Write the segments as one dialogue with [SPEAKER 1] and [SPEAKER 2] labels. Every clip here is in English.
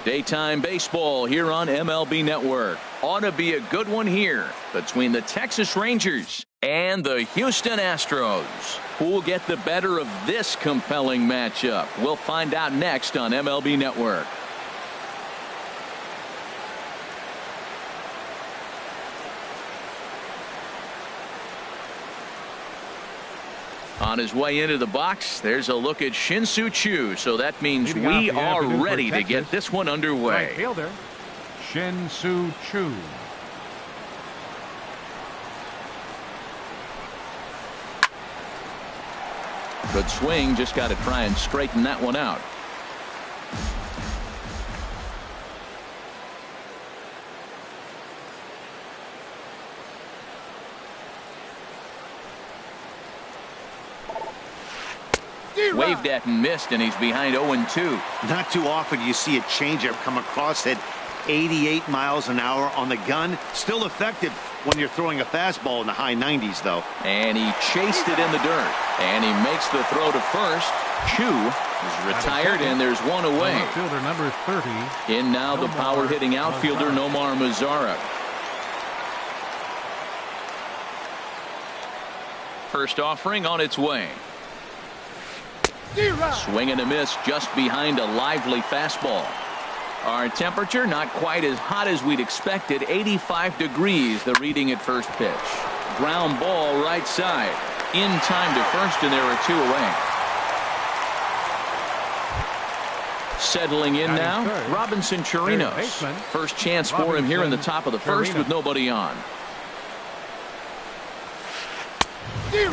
[SPEAKER 1] Daytime baseball here on MLB Network. Ought to be a good one here between the Texas Rangers and the Houston Astros. Who will get the better of this compelling matchup? We'll find out next on MLB Network. On his way into the box, there's a look at Shin-Soo Choo. So that means we are ready to get this one underway.
[SPEAKER 2] Right fielder, Shin-Soo Choo.
[SPEAKER 1] Good swing, just got to try and straighten that one out. Waved at and missed, and he's behind 0-2.
[SPEAKER 3] Not too often you see a changeup come across at 88 miles an hour on the gun. Still effective when you're throwing a fastball in the high 90s, though.
[SPEAKER 1] And he chased it in the dirt. And he makes the throw to first. Choo is retired, and there's one away.
[SPEAKER 2] Outfielder number 30.
[SPEAKER 1] In now the power-hitting outfielder, Nomar Mazara. First offering on its way. Swing and a miss just behind a lively fastball. Our temperature not quite as hot as we'd expected. 85 degrees the reading at first pitch. Ground ball right side. In time to first, and there are two away. Settling in now, Robinson Chirinos. First chance for him here in the top of the first with nobody on.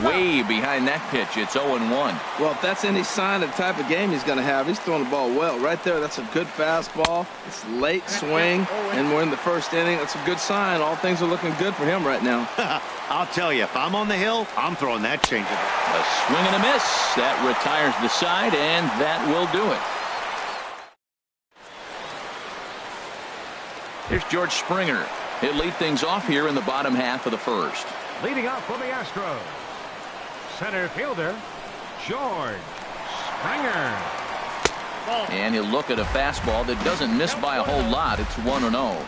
[SPEAKER 1] Way behind that pitch. It's 0-1.
[SPEAKER 4] Well, if that's any sign of the type of game he's going to have, he's throwing the ball well. Right there, that's a good fastball. It's late swing, and we're in the first inning. That's a good sign. All things are looking good for him right now.
[SPEAKER 3] I'll tell you, if I'm on the hill, I'm throwing that changeup.
[SPEAKER 1] A swing and a miss. That retires the side, and that will do it. Here's George Springer. He'll lead things off here in the bottom half of the first.
[SPEAKER 2] Leading up for the Astros, center fielder, George Springer.
[SPEAKER 1] And he'll look at a fastball that doesn't miss by a whole lot. It's 1-0.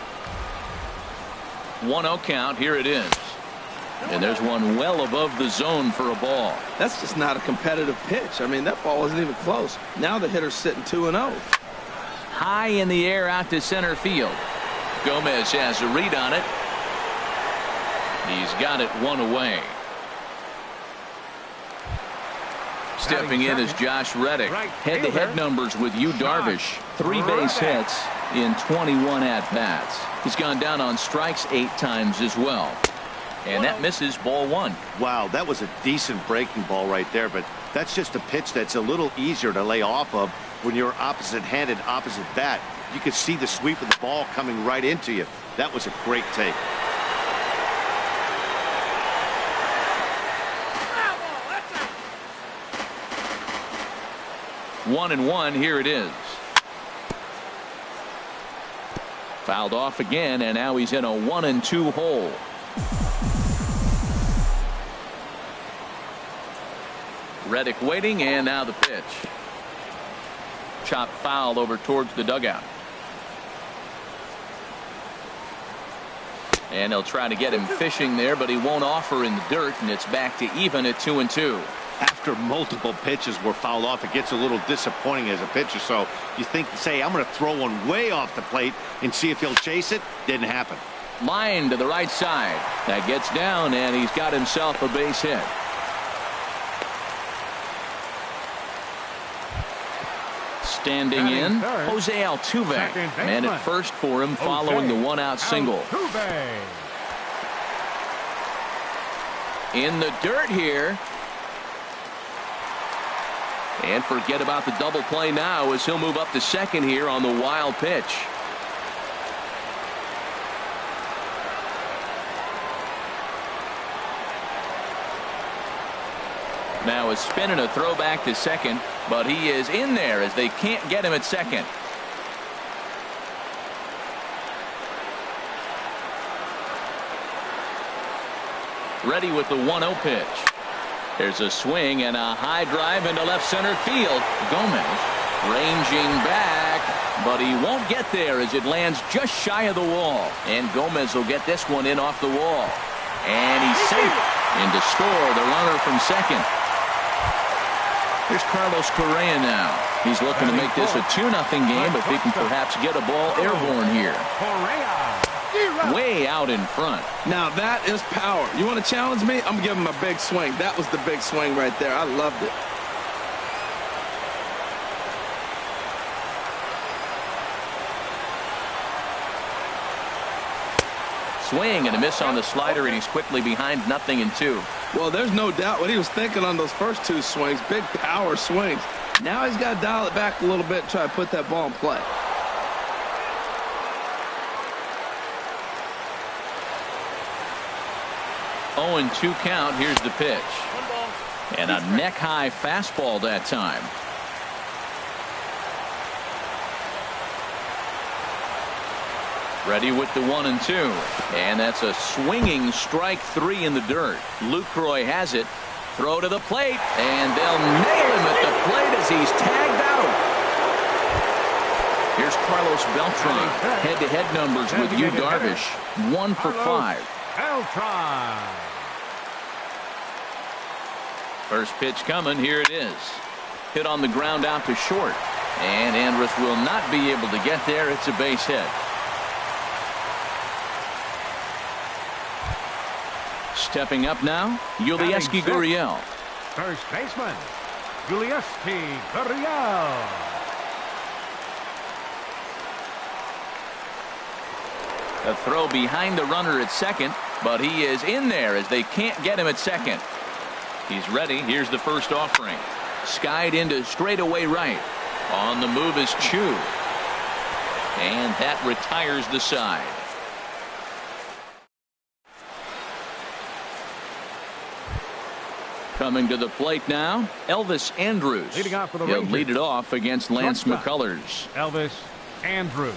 [SPEAKER 1] 1-0 count. Here it is. And there's one well above the zone for a ball.
[SPEAKER 4] That's just not a competitive pitch. I mean, that ball wasn't even close. Now the hitter's sitting 2-0.
[SPEAKER 1] High in the air out to center field. Gomez has a read on it. He's got it one away. Stepping in is Josh Reddick. Head-to-head numbers with Yu Darvish. 3 base hits in 21 at-bats. He's gone down on strikes 8 times as well. And that misses ball 1.
[SPEAKER 3] Wow, that was a decent breaking ball right there, but that's just a pitch that's a little easier to lay off of when you're opposite-handed, opposite bat. You could see the sweep of the ball coming right into you. That was a great take.
[SPEAKER 1] 1-1. Here it is. Fouled off again, and now he's in a 1-2 hole. Reddick waiting, and now the pitch. Chop foul over towards the dugout. And he'll try to get him fishing there, but he won't offer in the dirt, and it's back to even at 2-2.
[SPEAKER 3] After multiple pitches were fouled off, it gets a little disappointing as a pitcher. So you think, say, I'm going to throw one way off the plate and see if he'll chase it. Didn't happen.
[SPEAKER 1] Line to the right side. That gets down, and he's got himself a base hit. Standing in, Jose Altuve. Man at first for him following the 1-out single. In the dirt here. And forget about the double play now as he'll move up to second here on the wild pitch. Now a spin and a throw back to second, but he is in there as they can't get him at second. Ready with the 1-0 pitch. There's a swing and a high drive into left center field. Gomez Ranging back, but he won't get there as it lands just shy of the wall. And Gomez will get this one in off the wall. And he's safe. In to score the runner from second. Here's Carlos Correa now. He's looking to make this a 2-0 game if he can perhaps get a ball airborne here. Way out in front.
[SPEAKER 4] Now that is power. You want to challenge me? I'm going to give him a big swing. That was the big swing right there. I loved it.
[SPEAKER 1] Swing and a miss on the slider, and he's quickly behind 0-2.
[SPEAKER 4] Well, there's no doubt what he was thinking on those first two swings. Big power swings. Now he's got to dial it back a little bit and try to put that ball in play.
[SPEAKER 1] Oh, and 2 count. Here's the pitch. And a neck-high fastball that time. Ready with the 1-2. And that's a swinging strike 3 in the dirt. Lucroy has it. Throw to the plate. And they'll nail him at the plate as he's tagged out. Here's Carlos Beltran. Head-to-head numbers with Yu Darvish. 1 for 5.
[SPEAKER 2] Beltran.
[SPEAKER 1] First pitch coming. Here it is. Hit on the ground out to short. And Andrus will not be able to get there. It's a base hit. Stepping up now, Yulieski Gurriel.
[SPEAKER 2] First baseman, Yulieski Gurriel.
[SPEAKER 1] A throw behind the runner at second, but he is in there as they can't get him at second. He's ready. Here's the first offering. Skied into straightaway right. On the move is Chu. And that retires the side. Coming to the plate now, Elvis Andrus.
[SPEAKER 2] Leading off for the
[SPEAKER 1] He'll
[SPEAKER 2] Rangers.
[SPEAKER 1] lead it off against Lance McCullers.
[SPEAKER 2] Elvis Andrus.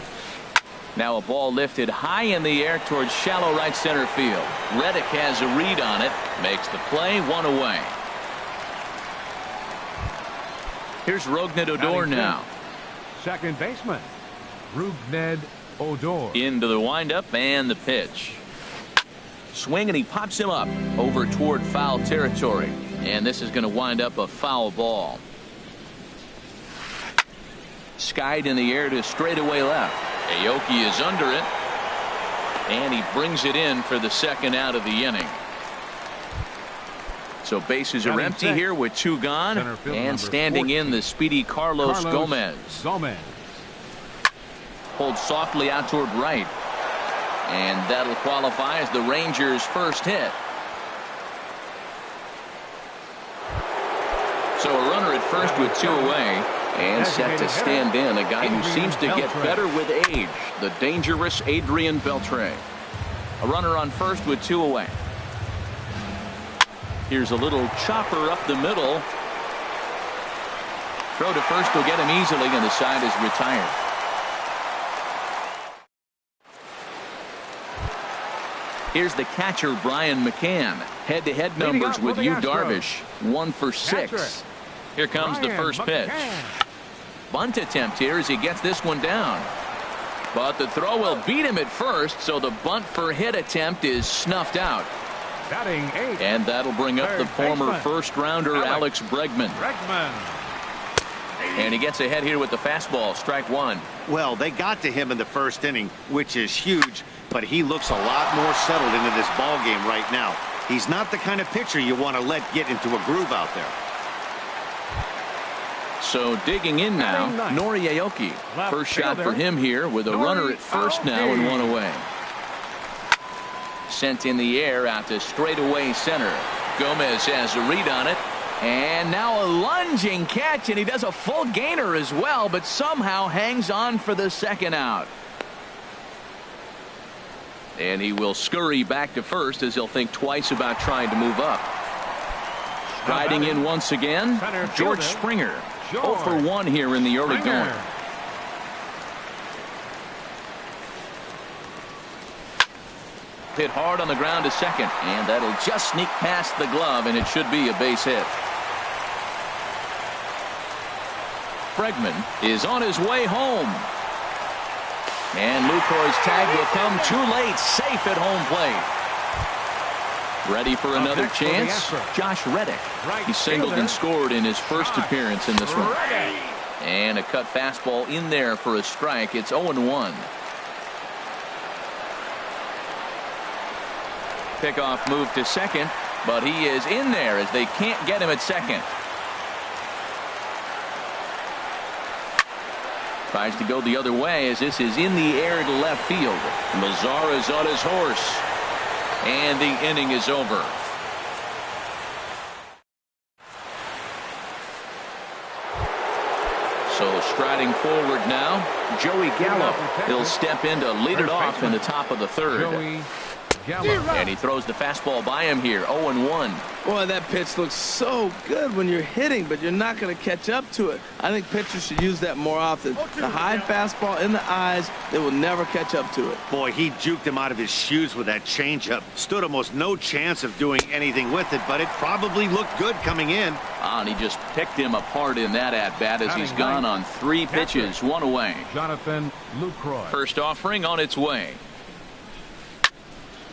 [SPEAKER 1] Now a ball lifted high in the air towards shallow right center field. Reddick has a read on it. Makes the play. 1 away. Here's Rougned Odor now.
[SPEAKER 2] Second baseman, Rougned Odor.
[SPEAKER 1] Into the windup and the pitch. Swing and he pops him up over toward foul territory. And this is going to wind up a foul ball. Skied in the air to straightaway left. Aoki is under it. And he brings it in for the second out of the inning. So bases are empty here with 2 gone. And standing
[SPEAKER 2] 14.
[SPEAKER 1] in the speedy Carlos Gomez. Pulled softly out toward right. And that'll qualify as the Rangers' first hit. So a runner at first with 2 away. And set to stand in a guy who seems to get better with age. The dangerous Adrian Beltre. A runner on first with 2 away. Here's a little chopper up the middle. Throw to first will get him easily, and the side is retired. Here's the catcher, Brian McCann. Head-to-head numbers with Yu Darvish. 1 for 6. Here comes the first pitch. Bunt attempt here as he gets this one down. But the throw will beat him at first, so the bunt for hit attempt is snuffed out.
[SPEAKER 2] Batting 8.
[SPEAKER 1] And that'll bring up the former first-rounder Alex Bregman. And he gets ahead here with the fastball. Strike 1.
[SPEAKER 3] Well, they got to him in the first inning, which is huge, but he looks a lot more settled into this ball game right now. He's not the kind of pitcher you want to let get into a groove out there.
[SPEAKER 1] So digging in now, Nori Aoki. First shot for him here with a runner at first now and 1 away. Sent in the air out to straightaway center. Gomez has a read on it. And now a lunging catch, and he does a full gainer as well, but somehow hangs on for the second out. And he will scurry back to first as he'll think twice about trying to move up. Riding in once again, George Springer. 0 for 1 here in the early going. Hit hard on the ground to second, and that'll just sneak past the glove, and it should be a base hit. Bregman is on his way home. And Lucroy's tag will come too late. Safe at home plate. Ready for another chance. Josh Reddick. He singled and scored in his first appearance in this one. And a cut fastball in there for a strike. It's 0-1. Pickoff move to second, but he is in there as they can't get him at second. Tries to go the other way as this is in the air to left field. Mazara's on his horse. And the inning is over. So striding forward now, Joey Gallo. He'll step in to lead it off in the top of the third. And he throws the fastball by him here. 0-1.
[SPEAKER 4] Boy, that pitch looks so good when you're hitting, but you're not going to catch up to it. I think pitchers should use that more often. The high fastball in the eyes, they will never catch up to it.
[SPEAKER 3] Boy, he juked him out of his shoes with that changeup. Stood almost no chance of doing anything with it, but it probably looked good coming in.
[SPEAKER 1] And he just picked him apart in that at-bat as he's gone on 3 pitches, 1 away.
[SPEAKER 2] Jonathan Lucroy.
[SPEAKER 1] First offering on its way.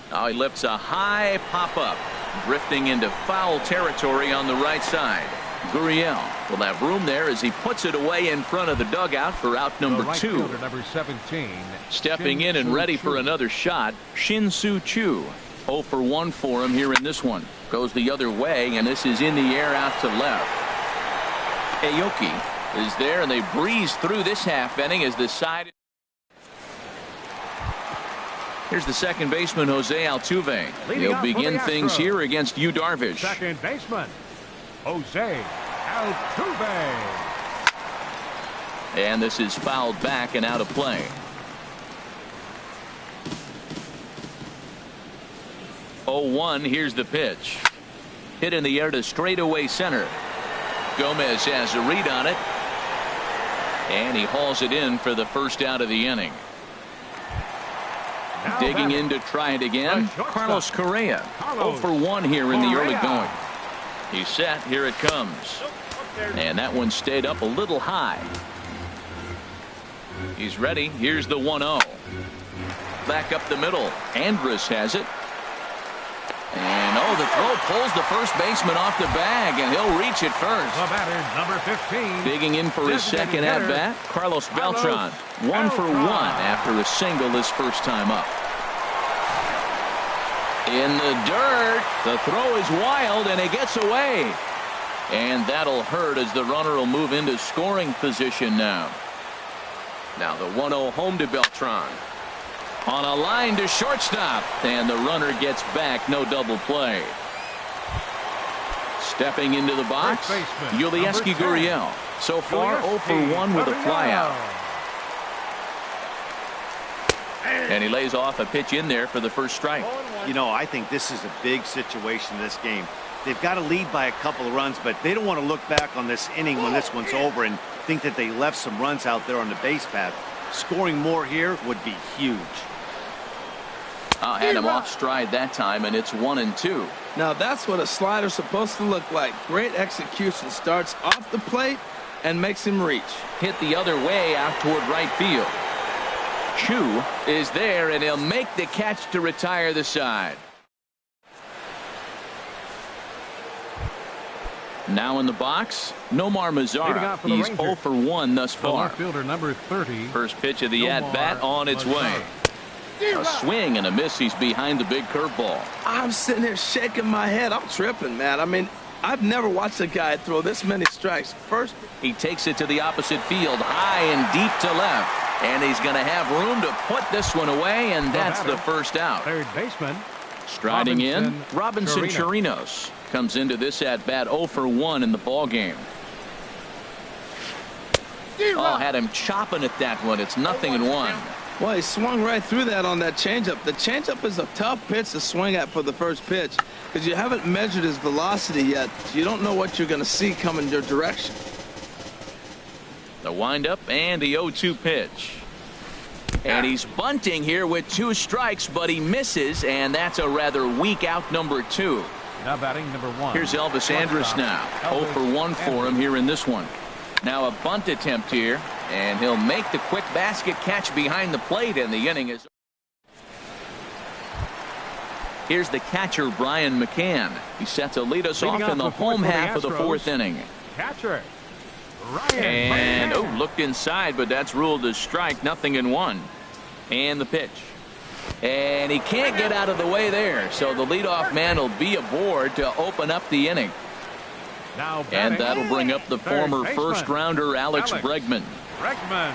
[SPEAKER 1] Now he lifts a high pop-up, drifting into foul territory on the right side. Gurriel will have room there as he puts it away in front of the dugout for out number 2.
[SPEAKER 2] Number 17.
[SPEAKER 1] Stepping in and ready for another shot, Shin-Soo Choo. 0 for 1 for him here in this one. Goes the other way, and this is in the air out to left. Aoki is there, and they breeze through this half inning as the side. Here's the second baseman, Jose Altuve. He'll begin things here against Yu Darvish.
[SPEAKER 2] Second baseman, Jose Altuve.
[SPEAKER 1] And this is fouled back and out of play. 0-1. Here's the pitch. Hit in the air to straightaway center. Gomez has a read on it. And he hauls it in for the first out of the inning. Digging in to try it again, Carlos Correa. 0 for 1 here in the early going. He's set. Here it comes. And that one stayed up a little high. He's ready. Here's the 1-0. Back up the middle. Andrus has it. And the throw pulls the first baseman off the bag, and he'll reach it first.
[SPEAKER 2] The batter, number 15.
[SPEAKER 1] Digging in for his second at-bat, Carlos Beltran. 1 for 1 after a single his first time up. In the dirt, the throw is wild, and it gets away. And that'll hurt as the runner will move into scoring position now. Now the 1-0 home to Beltran. On a line to shortstop, and the runner gets back. No double play. Stepping into the box, Yulieski Gurriel. So far 0 for 1 with a flyout. And he lays off a pitch in there for the first strike.
[SPEAKER 3] You know, I think this is a big situation in this game. They've got to lead by a couple of runs, but they don't want to look back on this inning when this one's over and think that they left some runs out there on the base path. Scoring more here would be huge.
[SPEAKER 1] Had him off stride that time, and it's 1-2.
[SPEAKER 4] Now that's what a slider's supposed to look like. Great execution. Starts off the plate and makes him reach.
[SPEAKER 1] Hit the other way out toward right field. Chu is there, and he'll make the catch to retire the side. Now in the box, Nomar Mazara. He's 0 for 1 thus far.
[SPEAKER 2] Fielder number 30.
[SPEAKER 1] First pitch of the at-bat on its way. A swing and a miss. He's behind the big curveball.
[SPEAKER 4] I'm sitting here shaking my head. I'm tripping, man. I mean, I've never watched a guy throw this many strikes. First,
[SPEAKER 1] he takes it to the opposite field, high and deep to left. And he's going to have room to put this one away, and that's the first out.
[SPEAKER 2] Third baseman.
[SPEAKER 1] Striding in, Robinson Chirinos comes into this at-bat 0 for 1 in the ballgame. Had him chopping at that one. It's 0-1.
[SPEAKER 4] Well, he swung right through that on that changeup. The changeup is a tough pitch to swing at for the first pitch because you haven't measured his velocity yet. So you don't know what you're going to see coming your direction.
[SPEAKER 1] The windup and the 0-2 pitch. And he's bunting here with 2 strikes, but he misses, and that's a rather weak out number 2.
[SPEAKER 2] Now batting number 1.
[SPEAKER 1] Here's Elvis Andrus now. 0 for 1 for him here in this one. Now a bunt attempt here, and he'll make the quick basket catch behind the plate, and the inning is. Here's the catcher, Brian McCann. He's set to lead us off in the home half of the fourth inning.
[SPEAKER 2] Catcher, Ryan
[SPEAKER 1] And,
[SPEAKER 2] McCann.
[SPEAKER 1] looked inside, but that's ruled as strike, 0-1. And the pitch. And he can't get out of the way there, so the leadoff man will be aboard to open up the inning.
[SPEAKER 2] Now
[SPEAKER 1] And
[SPEAKER 2] batting,
[SPEAKER 1] that'll bring up the
[SPEAKER 2] third
[SPEAKER 1] former
[SPEAKER 2] baseman,
[SPEAKER 1] first-rounder Alex Bregman.
[SPEAKER 2] Bregman.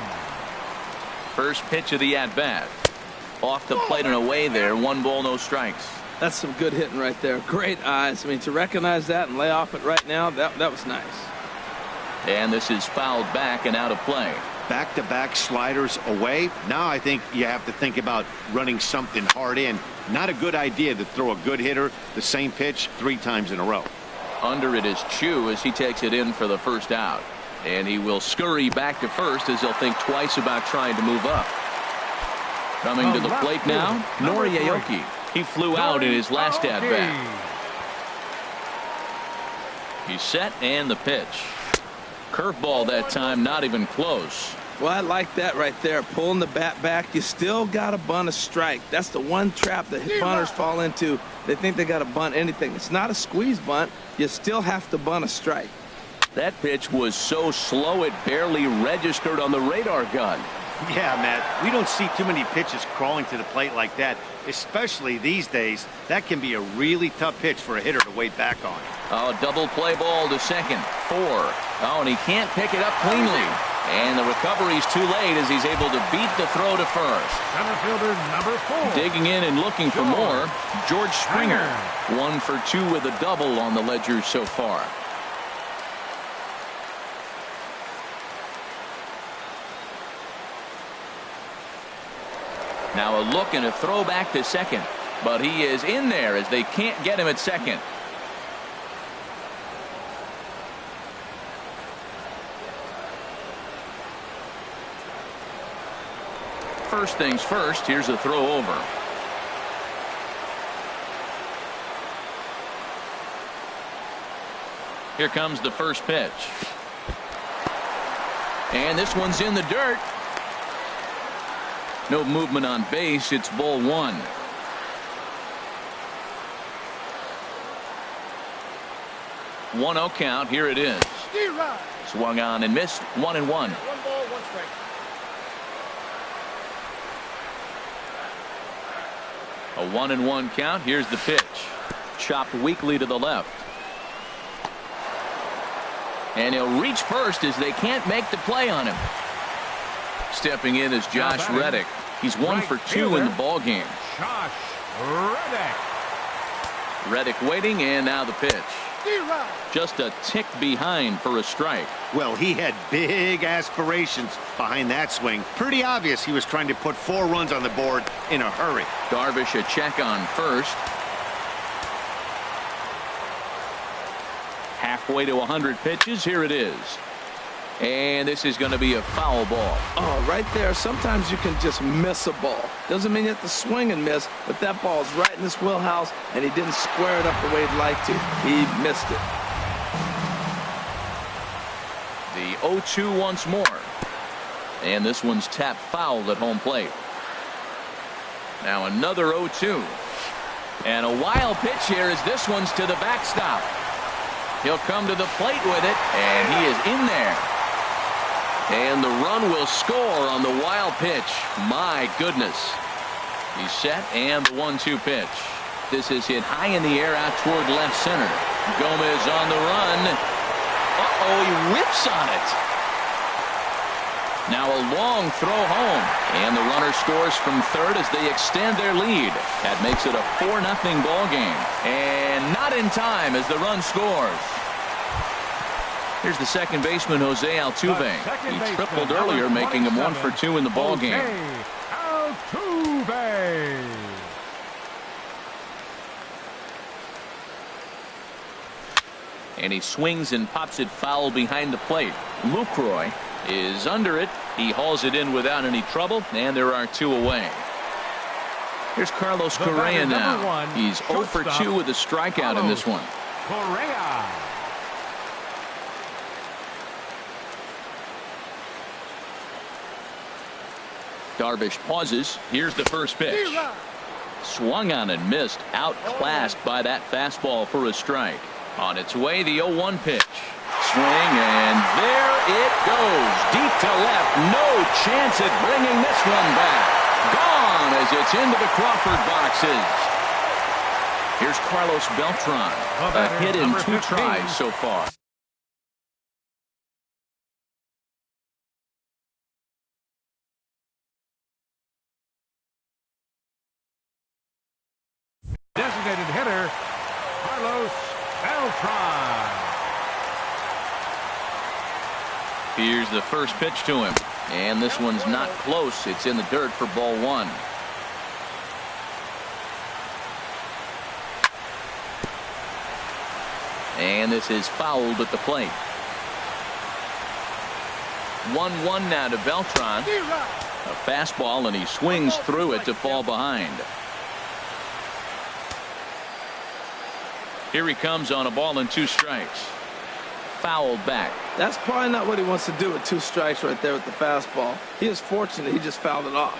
[SPEAKER 1] First pitch of the at-bat. Off the plate and away there, 1 ball, no strikes.
[SPEAKER 4] That's some good hitting right there. Great eyes. I mean, to recognize that and lay off it right now, that was nice.
[SPEAKER 1] And this is fouled back and out of play.
[SPEAKER 3] Back-to-back sliders away. Now I think you have to think about running something hard in. Not a good idea to throw a good hitter the same pitch 3 times in a row.
[SPEAKER 1] Under it is Chu as he takes it in for the first out. And he will scurry back to first as he'll think twice about trying to move up. Coming to the plate now, Nori Aoki. He flew out in his last at-bat. He's set and the pitch. Curveball that time, not even close.
[SPEAKER 4] Well, I like that right there. Pulling the bat back. You still got to bunt a strike. That's the one trap that bunters fall into. They think they got to bunt anything. It's not a squeeze bunt. You still have to bunt a strike.
[SPEAKER 1] That pitch was so slow it barely registered on the radar gun.
[SPEAKER 3] Yeah, Matt, we don't see too many pitches crawling to the plate like that, especially these days. That can be a really tough pitch for a hitter to wait back on.
[SPEAKER 1] Oh, double play ball to second. 4. Oh, and he can't pick it up cleanly. And the recovery's too late as he's able to beat the throw to first.
[SPEAKER 2] Center fielder number 4.
[SPEAKER 1] Digging in and looking for more, George Springer. 1 for 2 with a double on the ledger so far. Now a look and a throw back to second. But he is in there as they can't get him at second. First things first, here's a throw over. Here comes the first pitch. And this one's in the dirt. No movement on base. It's ball 1. One 0 count. Here it is. Swung on and missed. 1-1.
[SPEAKER 5] 1 ball, 1 strike.
[SPEAKER 1] A 1-1 count. Here's the pitch. Chopped weakly to the left. And he'll reach first as they can't make the play on him. Stepping in is Josh Reddick. He's 1 for 2 in the ball game.
[SPEAKER 2] Josh Reddick.
[SPEAKER 1] Reddick waiting, and now the pitch. Just a tick behind for a strike.
[SPEAKER 3] Well, he had big aspirations behind that swing. Pretty obvious he was trying to put 4 runs on the board in a hurry.
[SPEAKER 1] Darvish a check on first. Halfway to 100 pitches. Here it is. And this is going to be a foul ball.
[SPEAKER 4] Oh, right there. Sometimes you can just miss a ball. Doesn't mean you have to swing and miss, but that ball's right in his wheelhouse, and he didn't square it up the way he'd like to. He missed it.
[SPEAKER 1] The 0-2 once more. And this one's tapped foul at home plate. Now another 0-2. And a wild pitch here as this one's to the backstop. He'll come to the plate with it, and he is in there. And the run will score on the wild pitch. My goodness. He's set, and the 1-2 pitch. This is hit high in the air out toward left center. Gomez on the run. Uh-oh, he whips on it. Now a long throw home. And the runner scores from third as they extend their lead. That makes it a 4-0 ball game. And not in time as the run scores. Here's the second baseman, Jose Altuve. He tripled earlier, making him 1 for 2 in the ball game.
[SPEAKER 2] Altuve.
[SPEAKER 1] And he swings and pops it foul behind the plate. Lucroy is under it. He hauls it in without any trouble, and there are 2 away. Here's Carlos Correa now. He's 0 for 2 with a strikeout in this one.
[SPEAKER 2] Correa.
[SPEAKER 1] Darvish pauses. Here's the first pitch. Swung on and missed. Outclassed by that fastball for a strike. On its way, the 0-1 pitch. Swing, and there it goes. Deep to left. No chance at bringing this one back. Gone as it's into the Crawford boxes. Here's Carlos Beltran. A hit in 2 tries so far.
[SPEAKER 2] Designated hitter, Carlos Beltran.
[SPEAKER 1] Here's the first pitch to him. And this one's not close. It's in the dirt for ball 1. And this is fouled at the plate. 1-1 now to Beltran. A fastball, and he swings through it to fall behind. Here he comes on a ball and 2 strikes. Fouled back.
[SPEAKER 4] That's probably not what he wants to do with 2 strikes right there with the fastball. He is fortunate he just fouled it off.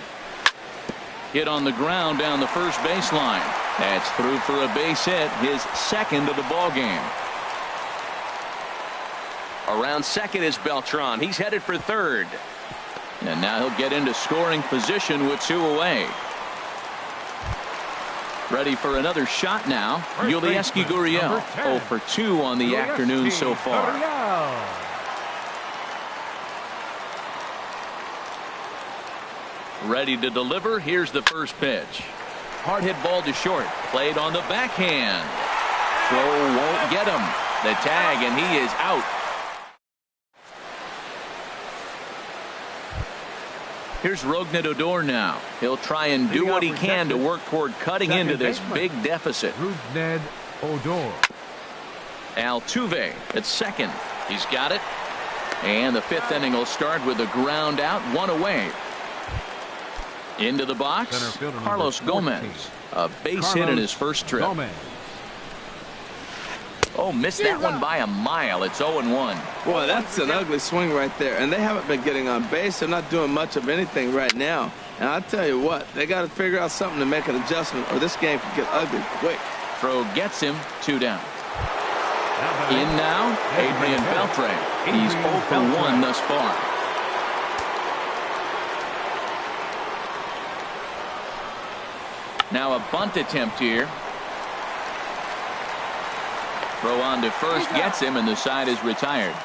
[SPEAKER 1] Hit on the ground down the first baseline. That's through for a base hit, his second of the ball game. Around second is Beltran. He's headed for third. And now he'll get into scoring position with 2 away. Ready for another shot now. Yulieski Gurriel 0 for 2 on the afternoon so far. Ready to deliver. Here's the first pitch. Hard hit ball to short. Played on the backhand. Throw won't get him. The tag, and he is out. Here's Rougned Odor now. He'll try and do what he can to work toward cutting into this big deficit.
[SPEAKER 2] Rougned Odor.
[SPEAKER 1] Altuve at second. He's got it. And the 5th inning will start with a ground out, 1 away. Into the box, Carlos Gomez. A base hit in his first trip. Oh, missed that one by a mile. It's 0-1.
[SPEAKER 4] Boy, that's an ugly swing right there. And they haven't been getting on base. They're not doing much of anything right now. And I'll tell you what, they got to figure out something to make an adjustment, or this game could get ugly quick.
[SPEAKER 1] Throw gets him, 2 down. In now, Adrian Beltre. He's 0 for 1 thus far. Now a bunt attempt here. Throw on to first gets him, and the side is retired.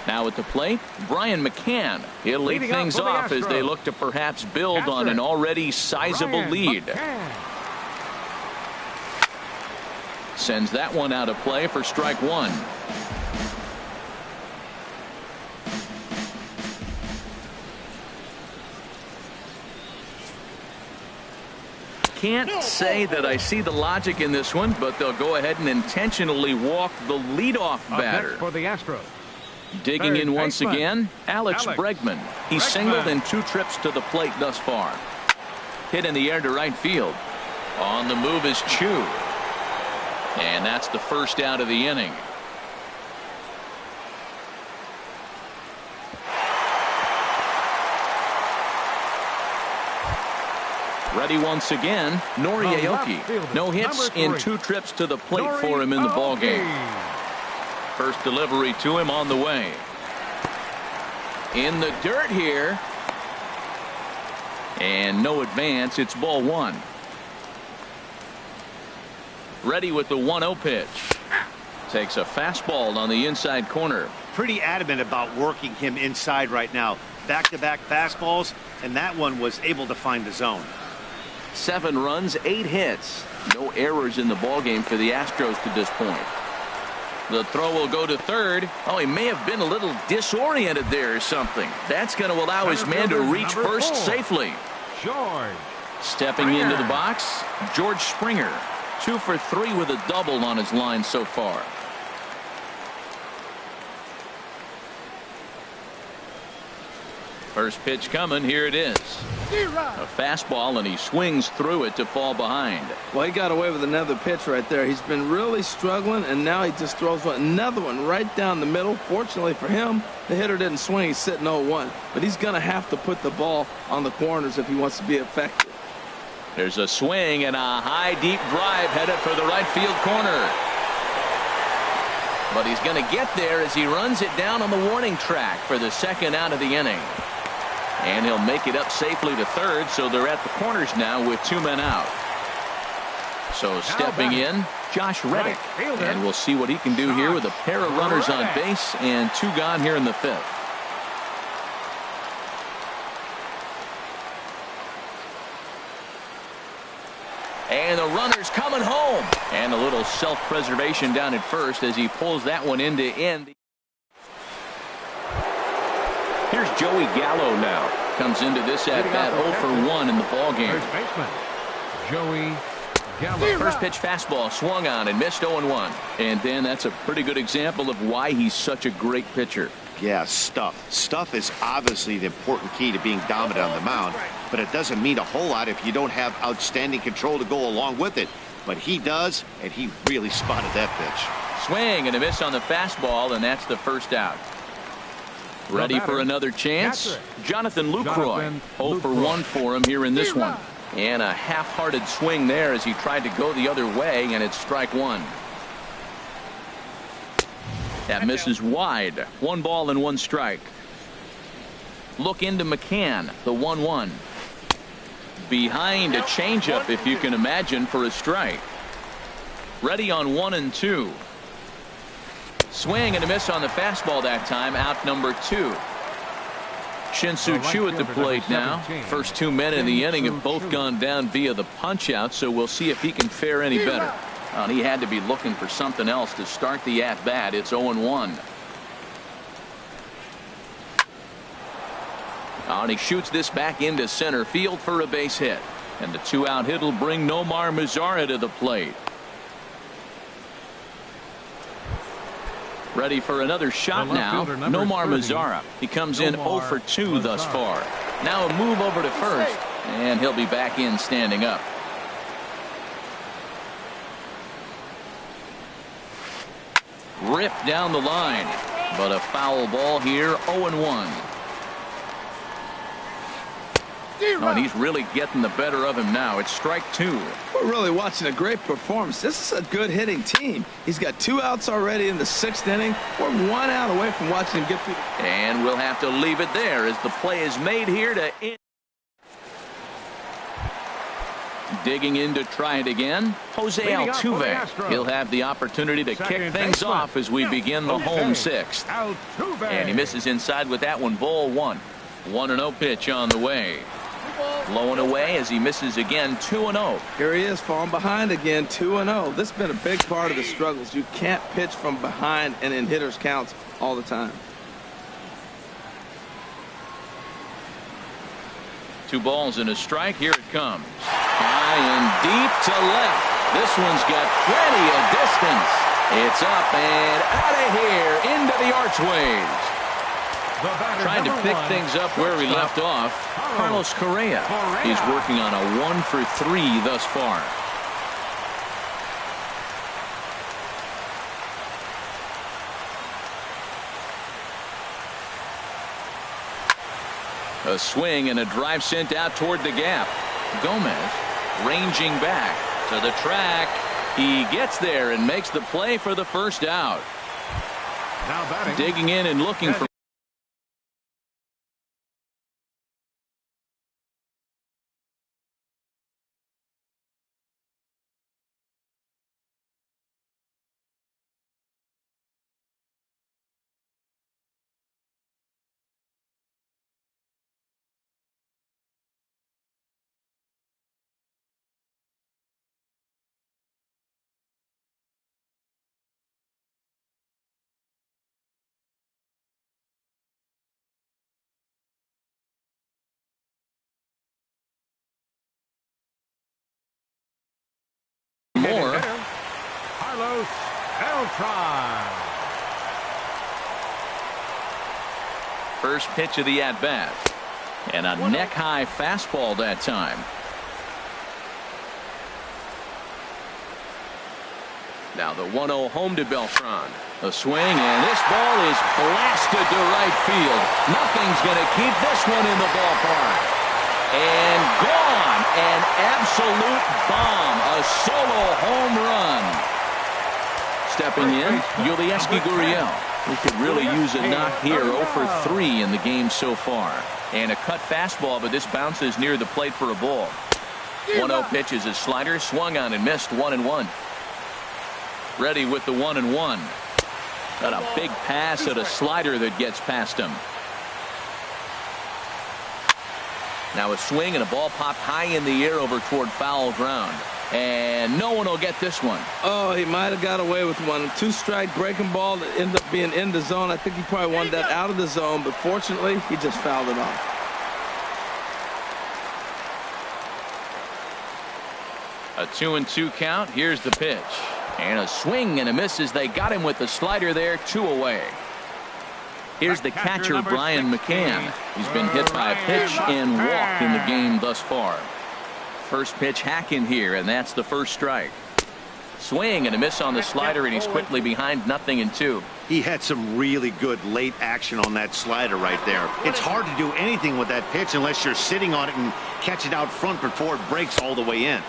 [SPEAKER 1] Now at the plate, Brian McCann. He'll lead things off as they look to perhaps build on an already sizable lead. Sends that one out of play for strike 1. Can't say that I see the logic in this one, but they'll go ahead and intentionally walk the leadooff batter.
[SPEAKER 2] For the Astros.
[SPEAKER 1] Digging in once again, Alex Bregman. He's singled in 2 trips to the plate thus far. Hit in the air to right field. On the move is Chu. And that's the first out of the inning. Ready once again, Nori Aoki. No hits in 2 trips to the plate for him in the ballgame. First delivery to him on the way. In the dirt here. And no advance. It's ball 1. Ready with the 1-0 pitch. Takes a fastball on the inside corner.
[SPEAKER 3] Pretty adamant about working him inside right now. Back-to-back fastballs, and that one was able to find the zone.
[SPEAKER 1] 7 runs, 8 hits. No errors in the ballgame for the Astros to this point. The throw will go to third. Oh, he may have been a little disoriented there or something. That's going to allow his man to reach first safely.
[SPEAKER 2] George
[SPEAKER 1] Stepping into the box, George Springer. 2 for 3 with a double on his line so far. First pitch coming. Here it is. A fastball, and he swings through it to fall behind.
[SPEAKER 4] Well, he got away with another pitch right there. He's been really struggling, and now he just throws another one right down the middle. Fortunately for him, the hitter didn't swing. He's sitting 0-1. But he's going to have to put the ball on the corners if he wants to be effective.
[SPEAKER 1] There's a swing and a high, deep drive headed for the right field corner. But he's going to get there as he runs it down on the warning track for the second out of the inning. And he'll make it up safely to third, so they're at the corners now with 2 men out. So stepping in, Josh Reddick. And we'll see what he can do here with a pair of runners on base and 2 gone here in the 5th. And the runner's coming home. And a little self-preservation down at first as he pulls that one end to end. Here's Joey Gallo now. Comes into this at-bat 0 for 1 in the ballgame.
[SPEAKER 2] First baseman, Joey Gallo.
[SPEAKER 1] First pitch fastball swung on and missed 0-1. And then that's a pretty good example of why he's such a great pitcher.
[SPEAKER 3] Yeah, stuff. Stuff is obviously the important key to being dominant on the mound, but it doesn't mean a whole lot if you don't have outstanding control to go along with it. But he does, and he really spotted that pitch.
[SPEAKER 1] Swing and a miss on the fastball, and that's the first out. Ready for another chance? Jonathan Lucroy. 0 for 1 for him here in this one. And a half-hearted swing there as he tried to go the other way, and it's strike 1. That misses wide. 1 ball and 1 strike. Look into McCann, the 1-1. Behind a changeup, if you can imagine, for a strike. Ready on 1 and 2. Swing and a miss on the fastball that time. Out number 2. Shin-Soo Choo at the plate now. First 2 men in the inning have both gone down via the punch-out, so we'll see if he can fare any better. He had to be looking for something else to start the at-bat. It's 0-1. And he shoots this back into center field for a base hit. And the 2-out hit will bring Nomar Mazara to the plate. Ready for another shot now. Nomar Mazara. He comes in 0 for 2 thus far. Now a move over to first, and he'll be back in standing up. Ripped down the line, but a foul ball here. 0-1. And he's really getting the better of him now. It's strike 2.
[SPEAKER 4] We're really watching a great performance. This is a good hitting team. He's got 2 outs already in the 6th inning. We're 1 out away from watching him get through.
[SPEAKER 1] And we'll have to leave it there as the play is made here to end. Digging in to try it again, Jose Altuve. He'll have the opportunity to kick things off as we begin the home 6th. And he misses inside with that one. Ball 1. 1-0 pitch on the way. Low and away as he misses again. 2-0.
[SPEAKER 4] Here he is falling behind again. 2-0. This has been a big part of the struggles. You can't pitch from behind and in hitters counts all the time.
[SPEAKER 1] 2 balls and a strike. Here it comes. High and deep to left. This one's got plenty of distance. It's up and out of here into the archways. Trying to pick things up where we left off. Carlos Correa. He's working on a 1 for 3 thus far. A swing and a drive sent out toward the gap. Gomez ranging back to the track. He gets there and makes the play for the first out. Digging in and looking for more.
[SPEAKER 2] Carlos Beltran.
[SPEAKER 1] First pitch of the at-bat. And a neck-high fastball that time. Now the 1-0 home to Beltran. A swing, and this ball is blasted to right field. Nothing's going to keep this one in the ballpark. And gone. An absolute bomb. A solo home run. Stepping in, Yulieski Gurriel. We could really use a knock here. 0 for 3 in the game so far. And a cut fastball, but this bounces near the plate for a ball. 1-0 pitch is a slider, swung on and missed. 1-1. Ready with the 1-1. Got a big pass at a slider that gets past him. Now a swing and a ball popped high in the air over toward foul ground. And no one will get this one.
[SPEAKER 4] Oh, he might have got away with one. 2-strike breaking ball that ended up being in the zone. I think he probably wanted that out of the zone, but fortunately, he just fouled it off.
[SPEAKER 1] A 2-2 count. Here's the pitch. And a swing and a miss as they got him with the slider there. 2 away. Here's the catcher, Brian McCann. He's been hit by a pitch and walk in the game thus far. First pitch hacking here, and that's the first strike. Swing and a miss on the slider, and he's quickly behind 0-2.
[SPEAKER 3] He had some really good late action on that slider right there. It's hard to do anything with that pitch unless you're sitting on it and catch it out front before it breaks all the way in.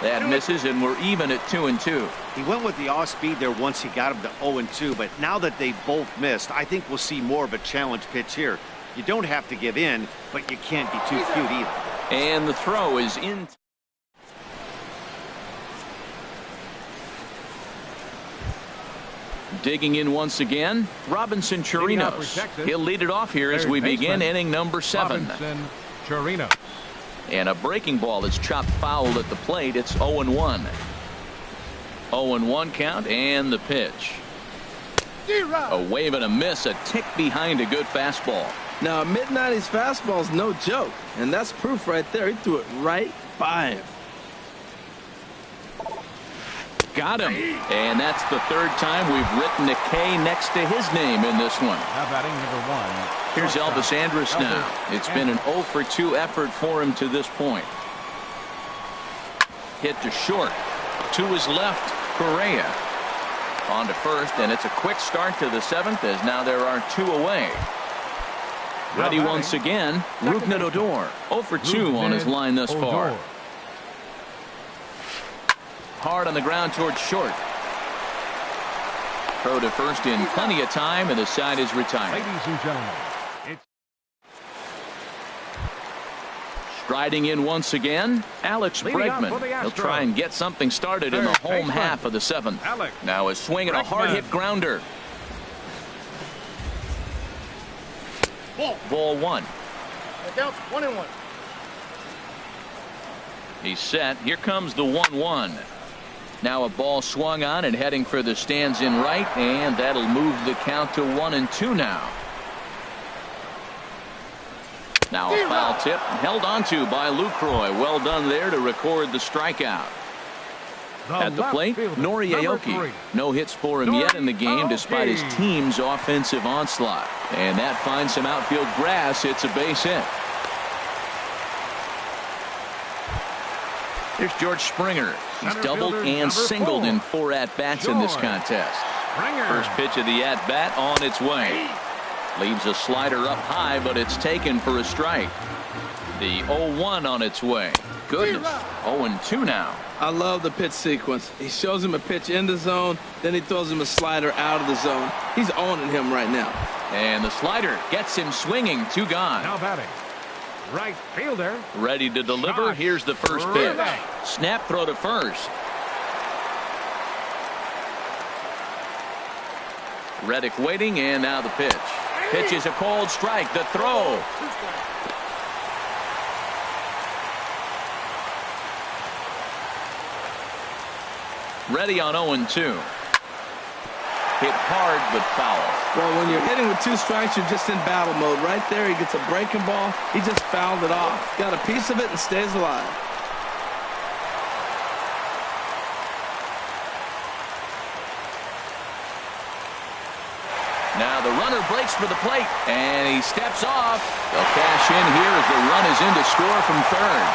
[SPEAKER 1] That misses, and we're even at 2-2.
[SPEAKER 3] He went with the off speed there once he got him to 0-2, but now that they both missed, I think we'll see more of a challenge pitch here. You don't have to give in, but you can't be too cute either.
[SPEAKER 1] And the throw is in. Digging in once again, Robinson Chirinos. He'll lead it off here as we begin inning number 7.
[SPEAKER 2] Robinson Chirinos.
[SPEAKER 1] And a breaking ball is chopped foul at the plate. It's 0-1. 0-1 count, and the pitch. A wave and a miss, a tick behind a good fastball.
[SPEAKER 4] Now, a mid-90s fastball is no joke, and that's proof right there. He threw it right by him.
[SPEAKER 1] Got him. And that's the third time we've written a K next to his name in this one.
[SPEAKER 2] Now batting number 1.
[SPEAKER 1] Here's Elvis Andrus now. It's been an 0 for 2 effort for him to this point. Hit to short. To his left, Correa. On to first, and it's a quick start to the 7th as now there are 2 away. Ready once again, Rougned Odor. 0 for 2 on his line thus far. Hard on the ground towards short. Throw to first in plenty of time, and the side is retired.
[SPEAKER 2] Ladies and gentlemen, it's
[SPEAKER 1] striding in once again, Alex Bregman. He'll try and get something started in the home half of the 7th. Now a swing and a hard hit grounder. Ball 1.
[SPEAKER 5] Counts 1-1.
[SPEAKER 1] He's set. Here comes the 1-1. Now a ball swung on and heading for the stands in right, and that'll move the count to 1-2 now. Now a foul tip held onto by Lucroy. Well done there to record the strikeout. At the plate, Nori Aoki. No hits for him yet in the game despite his team's offensive onslaught. And that finds some outfield grass. It's a base hit. Here's George Springer. He's doubled and singled in 4 at-bats in this contest. First pitch of the at-bat on its way. Leaves a slider up high, but it's taken for a strike. The 0-1 on its way. Goodness, 0-2 now.
[SPEAKER 4] I love the pitch sequence. He shows him a pitch in the zone, then he throws him a slider out of the zone. He's owning him right now.
[SPEAKER 1] And the slider gets him swinging. 2 gone.
[SPEAKER 2] now batting. Right fielder.
[SPEAKER 1] Ready to deliver. Here's the first pitch. Snap throw to first. Reddick waiting, and now the pitch. Pitch is a cold strike. The throw. Ready on 0-2. Hit hard but foul.
[SPEAKER 4] Well, when you're hitting with 2 strikes, you're just in battle mode. Right there, he gets a breaking ball. He just fouled it off. Got a piece of it and stays alive.
[SPEAKER 1] Now the runner breaks for the plate, and he steps off. They'll cash in here as the run is in to score from third.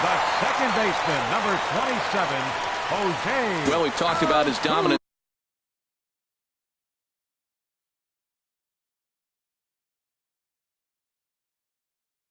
[SPEAKER 2] The second baseman, number 27, Jose.
[SPEAKER 1] Well, we've talked about his dominant